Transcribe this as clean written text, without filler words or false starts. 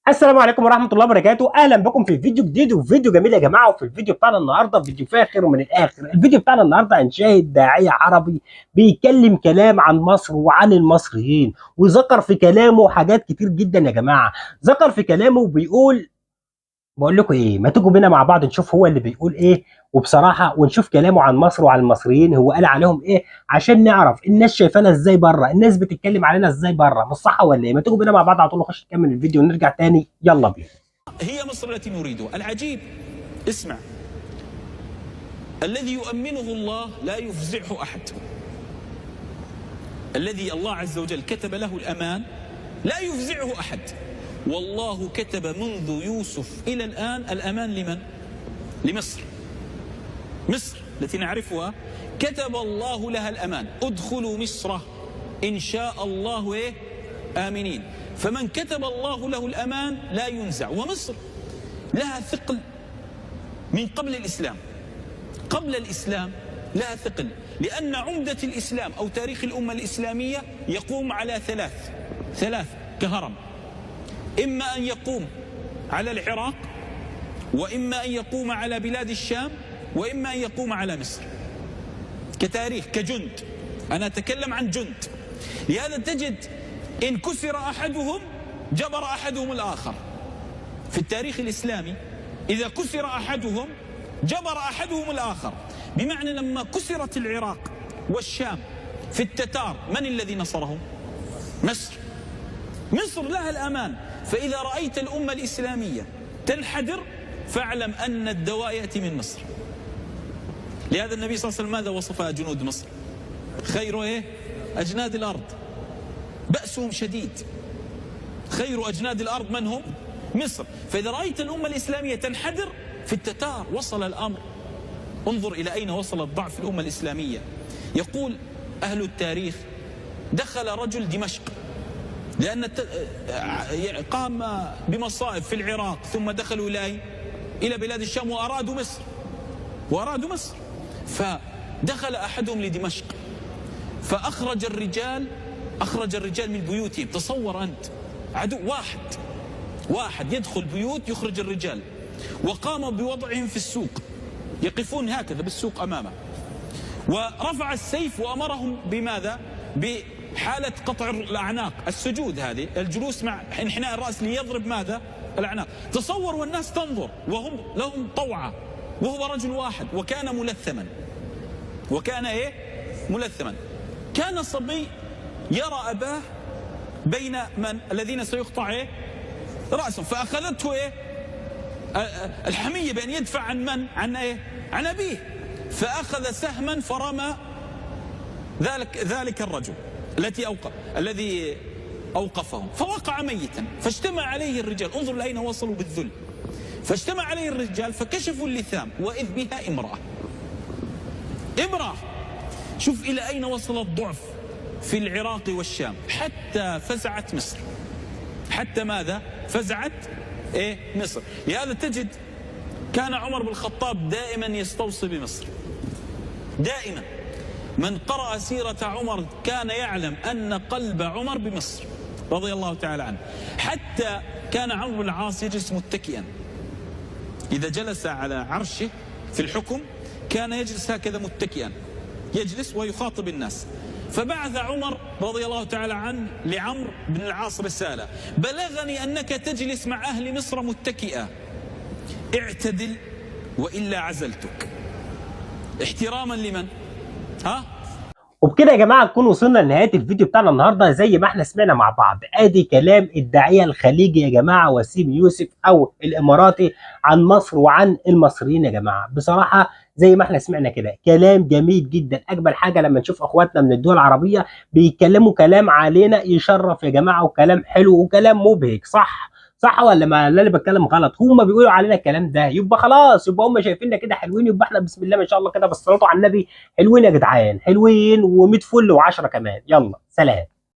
السلام عليكم ورحمة الله وبركاته، أهلا بكم في فيديو جديد وفيديو جميل يا جماعة. وفي الفيديو بتاعنا النهارده فيديو فاخر ومن الآخر. الفيديو بتاعنا النهارده هنشاهد داعية عربي بيتكلم كلام عن مصر وعن المصريين، وذكر في كلامه حاجات كتير جدا يا جماعة. ذكر في كلامه بيقول، بقول لكم ايه، ما تيجوا بينا مع بعض نشوف هو اللي بيقول ايه، وبصراحه ونشوف كلامه عن مصر وعن المصريين هو قال عليهم ايه، عشان نعرف الناس شايفانا ازاي بره، الناس بتتكلم علينا ازاي بره، مش صح ولا ايه؟ ما تيجوا بينا مع بعض على طول نخش نكمل الفيديو ونرجع تاني، يلا بينا. هي مصر التي نريدها. العجيب، اسمع: الذي يؤمنه الله لا يفزعه أحد. الذي الله عز وجل كتب له الأمان لا يفزعه أحد. والله كتب منذ يوسف إلى الآن الأمان لمن؟ لمصر. مصر التي نعرفها كتب الله لها الأمان. ادخلوا مصر إن شاء الله آمنين. فمن كتب الله له الأمان لا ينزع. ومصر لها ثقل من قبل الإسلام. قبل الإسلام لها ثقل، لأن عمدة الإسلام أو تاريخ الأمة الإسلامية يقوم على ثلاث كهرم: إما أن يقوم على العراق، وإما أن يقوم على بلاد الشام، وإما أن يقوم على مصر. كتاريخ، كجند، أنا أتكلم عن جند. لهذا تجد إن كسر أحدهم جبر أحدهم الآخر. في التاريخ الإسلامي إذا كسر أحدهم جبر أحدهم الآخر، بمعنى لما كسرت العراق والشام في التتار من الذي نصرهم؟ مصر. مصر لها الأمان. فإذا رأيت الأمة الإسلامية تنحدر فاعلم أن الدواء يأتي من مصر. لهذا النبي صلى الله عليه وسلم ماذا وصفها جنود مصر؟ خير أجناد الأرض، بأسهم شديد. خير أجناد الأرض من هم؟ مصر. فإذا رأيت الأمة الإسلامية تنحدر في التتار وصل الأمر. انظر إلى أين وصل الضعف الأمة الإسلامية. يقول أهل التاريخ: دخل رجل دمشق لأن قام بمصائب في العراق، ثم دخلوا إلى بلاد الشام وأرادوا مصر. فدخل أحدهم لدمشق فأخرج الرجال من بيوتهم. تصور أنت، عدو واحد يدخل بيوت يخرج الرجال، وقام بوضعهم في السوق، يقفون هكذا بالسوق أمامه، ورفع السيف وأمرهم بماذا؟ بحالة قطع الأعناق، السجود، هذه الجلوس مع انحناء الرأس ليضرب ماذا؟ الأعناق. تصور والناس تنظر وهم لهم طوعة، وهو رجل واحد، وكان ملثما. كان صبي يرى أباه بين الذين سيقطع رأسه، فأخذته الحمية بأن يدفع عن من؟ عن أبيه. فأخذ سهما فرمى ذلك الرجل الذي أوقفهم، فوقع ميتا. فاجتمع عليه الرجال، انظر لأين وصلوا بالذل. فاجتمع عليه الرجال فكشفوا اللثام، وإذ بها امرأة. شوف إلى أين وصل الضعف في العراق والشام، حتى فزعت مصر. حتى ماذا؟ فزعت مصر. لهذا تجد كان عمر بن الخطاب دائما يستوصي بمصر، دائما. من قرأ سيرة عمر كان يعلم أن قلب عمر بمصر رضي الله تعالى عنه. حتى كان عمرو بن العاص يجلس متكئا، إذا جلس على عرشه في الحكم كان يجلس هكذا متكئا، يجلس ويخاطب الناس. فبعث عمر رضي الله تعالى عنه لعمرو بن العاص رسالة: بلغني أنك تجلس مع أهل مصر متكئا، اعتدل وإلا عزلتك. احتراما لمن؟ وبكده يا جماعه نكون وصلنا لنهايه الفيديو بتاعنا النهارده. زي ما احنا سمعنا مع بعض، ادي كلام الداعيه الخليجي يا جماعه وسيم يوسف او الاماراتي عن مصر وعن المصريين يا جماعه. بصراحه زي ما احنا سمعنا كده كلام جميل جدا. اجمل حاجه لما نشوف اخواتنا من الدول العربيه بيتكلموا كلام علينا يشرف يا جماعه، وكلام حلو وكلام مبهج. صح ولا ما اللي انا بتكلم غلط؟ هم بيقولوا علينا الكلام ده، يبقى خلاص، يبقى هم شايفيننا كده حلوين، يبقى احنا بسم الله ما شاء الله كده بالصلاه على النبي حلوين يا جدعان، حلوين و100 فل و10 كمان. يلا سلام.